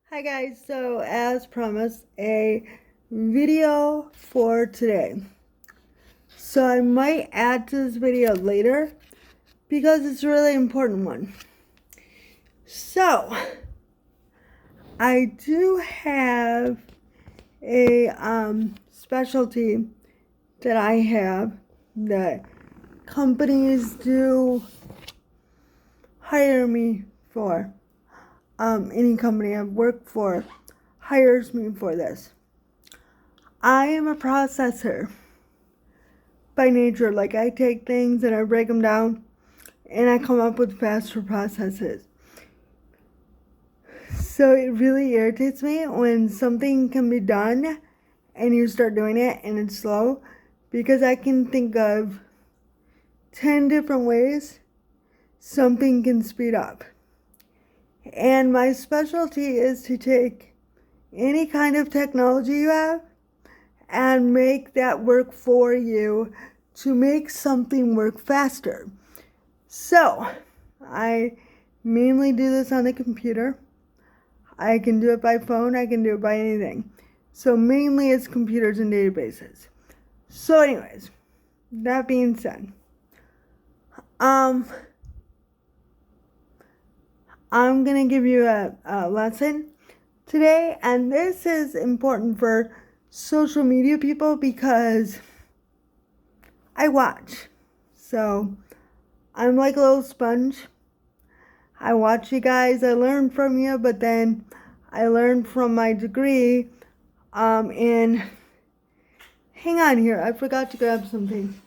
Hi guys, so as promised, a video for today. So I might add to this video later because it's a really important one. So I do have a specialty that I have that companies do hire me for. Any company I've worked for hires me for this. I am a processor by nature. Like, I take things and I break them down and I come up with faster processes. So it really irritates me when something can be done and you start doing it and it's slow, because I can think of 10 different ways something can speed up. And my specialty is to take any kind of technology you have and make that work for you to make something work faster. So I mainly do this on the computer. I can do it by phone, I can do it by anything. So mainly it's computers and databases. So anyways, that being said, I'm gonna give you a lesson today, and this is important for social media people because I watch. So I'm like a little sponge. I watch you guys, I learn from you, but then I learn from my degree. And hang on here, I forgot to grab something.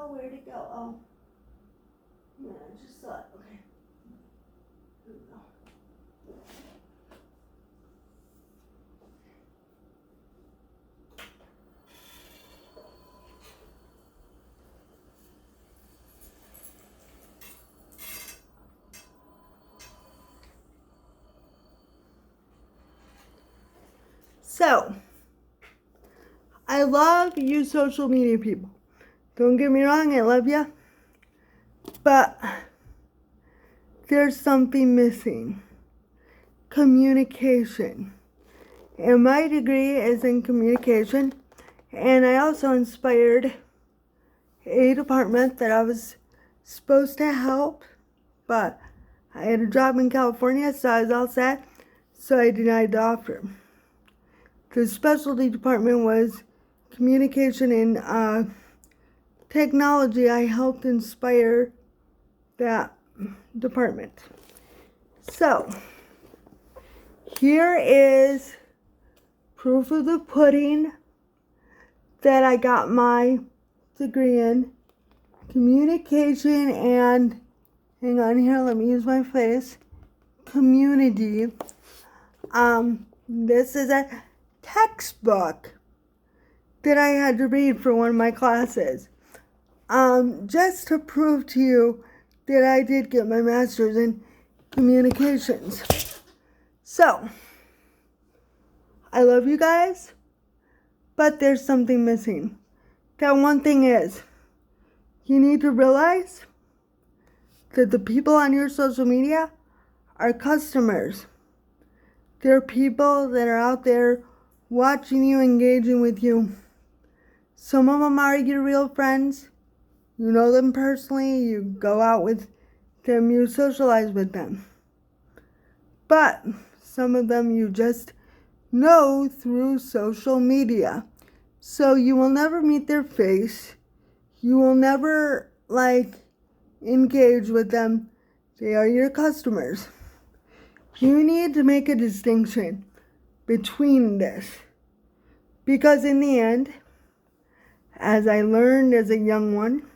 Where'd it go? Oh, yeah, I just saw it. Okay. Here we go. So, I love you social media people. Don't get me wrong, I love you. But there's something missing. Communication. And my degree is in communication. And I also inspired a department that I was supposed to help. But I had a job in California, so I was all set. So I denied the offer. The specialty department was communication and technology. I helped inspire that department. So here is proof of the pudding that I got my degree in communication and, hang on here, let me use my face, community. This is a textbook that I had to read for one of my classes, just to prove to you that I did get my master's in communications. So, I love you guys, but there's something missing. That one thing is, you need to realize that the people on your social media are customers. They're people that are out there watching you, engaging with you. Some of them are your real friends. You know them personally, you go out with them, you socialize with them. But some of them you just know through social media. So you will never meet their face. You will never, engage with them. They are your customers. You need to make a distinction between this. Because in the end, as I learned as a young one,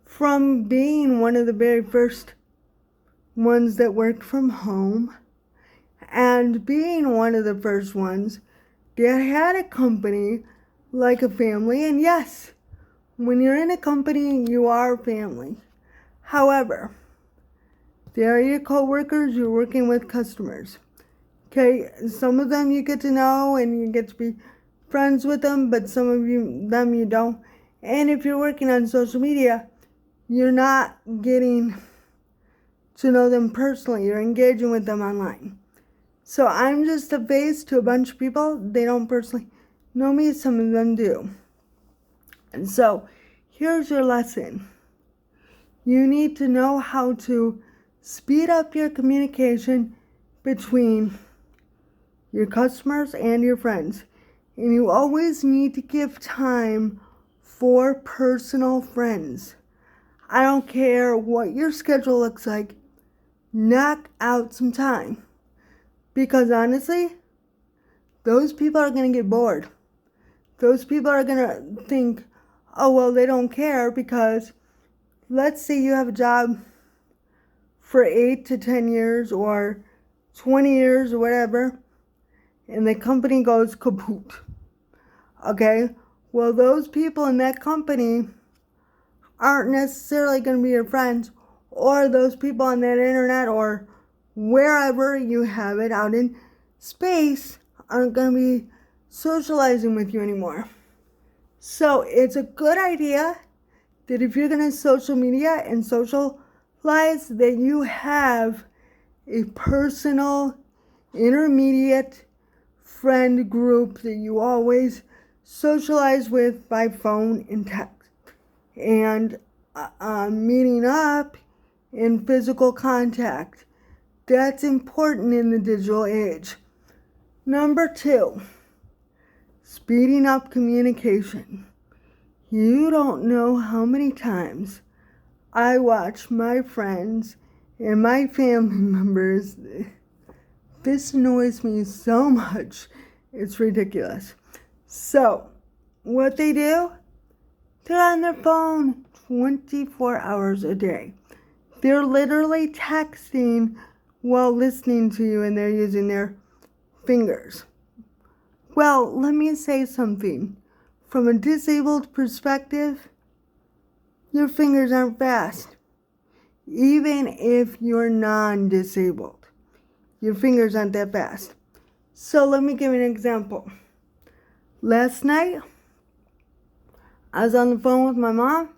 from being one of the very first ones that worked from home, and being one of the first ones that had a company like a family, and yes, when you're in a company, you are family. However, they are your co-workers, you're working with customers. Okay, some of them you get to know and you get to be friends with them, but some of them you don't. And if you're working on social media, you're not getting to know them personally. You're engaging with them online. So I'm just a face to a bunch of people. They don't personally know me. Some of them do. And so here's your lesson. You need to know how to speed up your communication between your customers and your friends. And you always need to give time for personal friends. I don't care what your schedule looks like. Knock out some time. Because honestly, those people are going to get bored. Those people are going to think, oh, well, they don't care because let's say you have a job for 8 to 10 years or 20 years or whatever, and the company goes kaput. Okay? Well, those people in that company aren't necessarily going to be your friends, or those people on that internet or wherever you have it out in space aren't going to be socializing with you anymore. So it's a good idea that if you're going to social media and socialize, that you have a personal intermediate friend group that you always socialize with by phone and text. And meeting up in physical contact. That's important in the digital age. Number 2, speeding up communication. You don't know how many times I watch my friends and my family members. This annoys me so much. It's ridiculous. So, what they do, they're on their phone 24 hours a day. They're literally texting while listening to you, and they're using their fingers. Well, let me say something. From a disabled perspective, your fingers aren't fast. Even if you're non-disabled, your fingers aren't that fast. So let me give you an example. Last night, I was on the phone with my mom,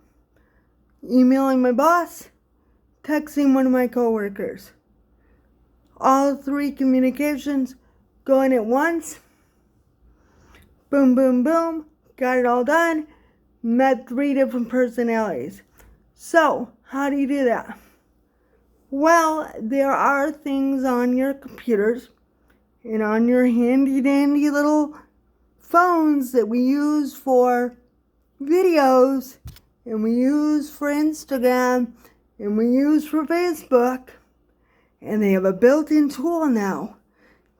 emailing my boss, texting one of my coworkers. All 3 communications going at once. Boom, boom, boom. Got it all done. Met 3 different personalities. So, how do you do that? Well, there are things on your computers and on your handy dandy little phones that we use for videos, and we use for Instagram, and we use for Facebook, and they have a built-in tool now.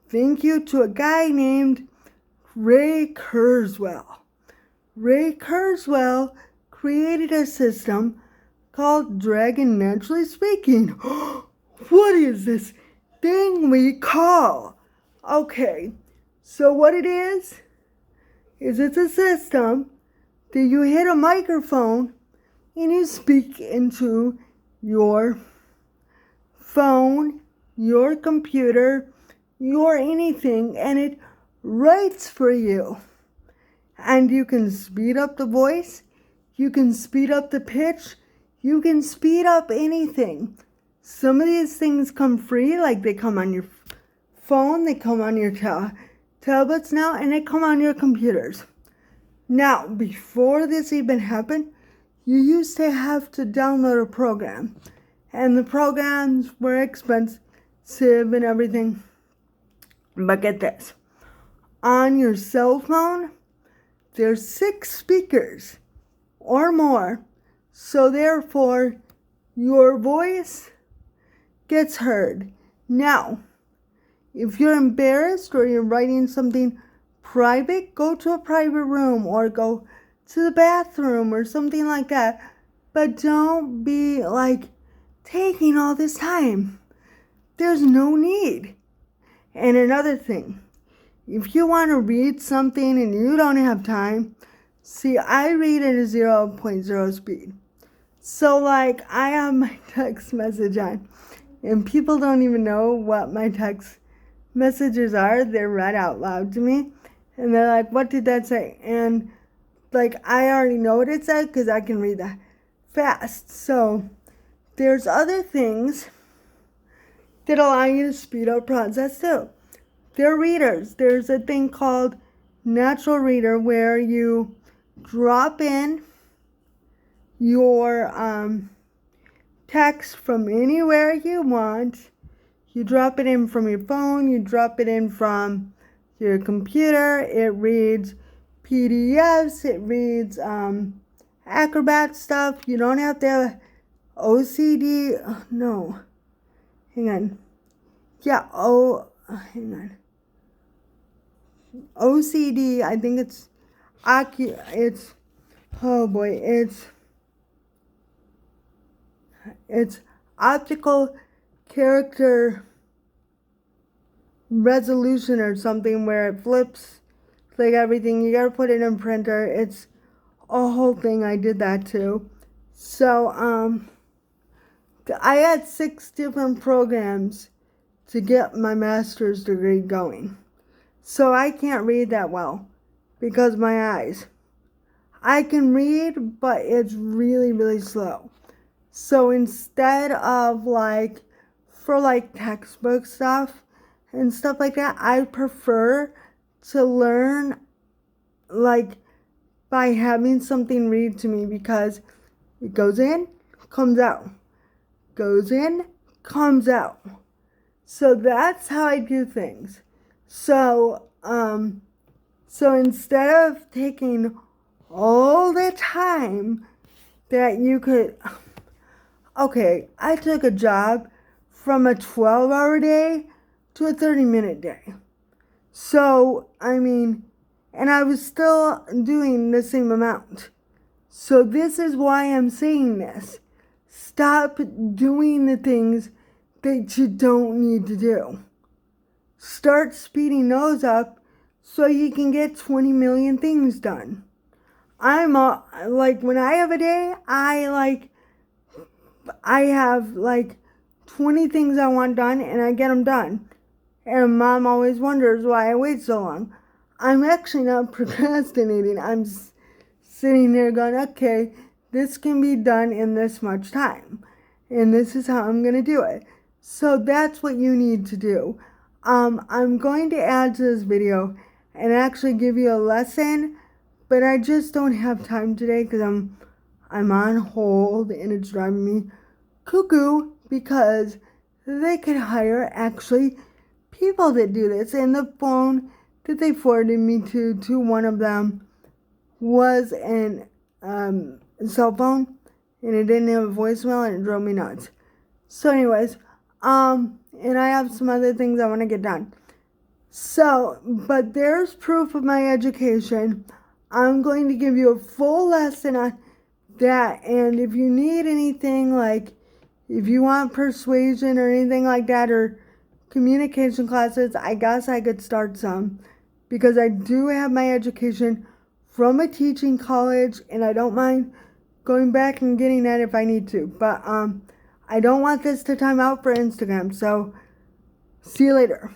Thank you to a guy named Ray Kurzweil. Ray Kurzweil created a system called Dragon Naturally Speaking. What is this thing we call? Okay, so what it is it's a system that you hit a microphone and you speak into your phone, your computer, your anything, and it writes for you. And you can speed up the voice, you can speed up the pitch, you can speed up anything. Some of these things come free, like they come on your phone, they come on your tablets now, and they come on your computers. Now, before this even happened, you used to have to download a program. And the programs were expensive and everything. But get this. On your cell phone, there's 6 speakers or more. So therefore, your voice gets heard. Now, if you're embarrassed or you're writing something private, go to a private room or go to the bathroom or something like that. But don't be taking all this time. There's no need. And another thing, if you want to read something and you don't have time, see, I read at a 0.0 speed. So I have my text message on, and people don't even know what my text messages are. They're read out loud to me, and they're like, what did that say? And like I already know what it says because I can read that fast. So there's other things that allow you to speed up process too. There are readers. There's a thing called Natural Reader where you drop in your text from anywhere you want. You drop it in from your phone, you drop it in from your computer. It reads PDFs, it reads Acrobat stuff. You don't have to have OCD. Oh, no. Hang on. Yeah, hang on. OCD, I think it's oh boy, it's optical character resolution or something, where it flips like everything. You gotta put it in printer. It's a whole thing. I did that too. So I had 6 different programs to get my master's degree going. So I can't read that well because of my eyes. I can read, but it's really, really slow. So instead of for textbook stuff and stuff like that, I prefer to learn by having something read to me, because it goes in, comes out. Goes in, comes out. So that's how I do things. So instead of taking all the time that you could, okay, I took a job from a 12-hour day to a 30-minute day. So, and I was still doing the same amount. So this is why I'm saying this. Stop doing the things that you don't need to do. Start speeding those up so you can get 20 million things done. When I have a day, I have 20 things I want done, and I get them done. And Mom always wonders why I wait so long. I'm actually not procrastinating. I'm sitting there going, okay, this can be done in this much time, and this is how I'm going to do it. So that's what you need to do. I'm going to add to this video and actually give you a lesson, but I just don't have time today because I'm on hold, and it's driving me cuckoo because they could hire actually people that do this. And the phone that they forwarded me to one of them was an cell phone, and it didn't have a voicemail, and it drove me nuts. So anyways, and I have some other things I want to get done. So, but there's proof of my education. I'm going to give you a full lesson on that, and if you need anything, if you want persuasion or anything like that, or communication classes, I guess I could start some, because I do have my education from a teaching college, and I don't mind going back and getting that if I need to. But I don't want this to time out for Instagram. So see you later.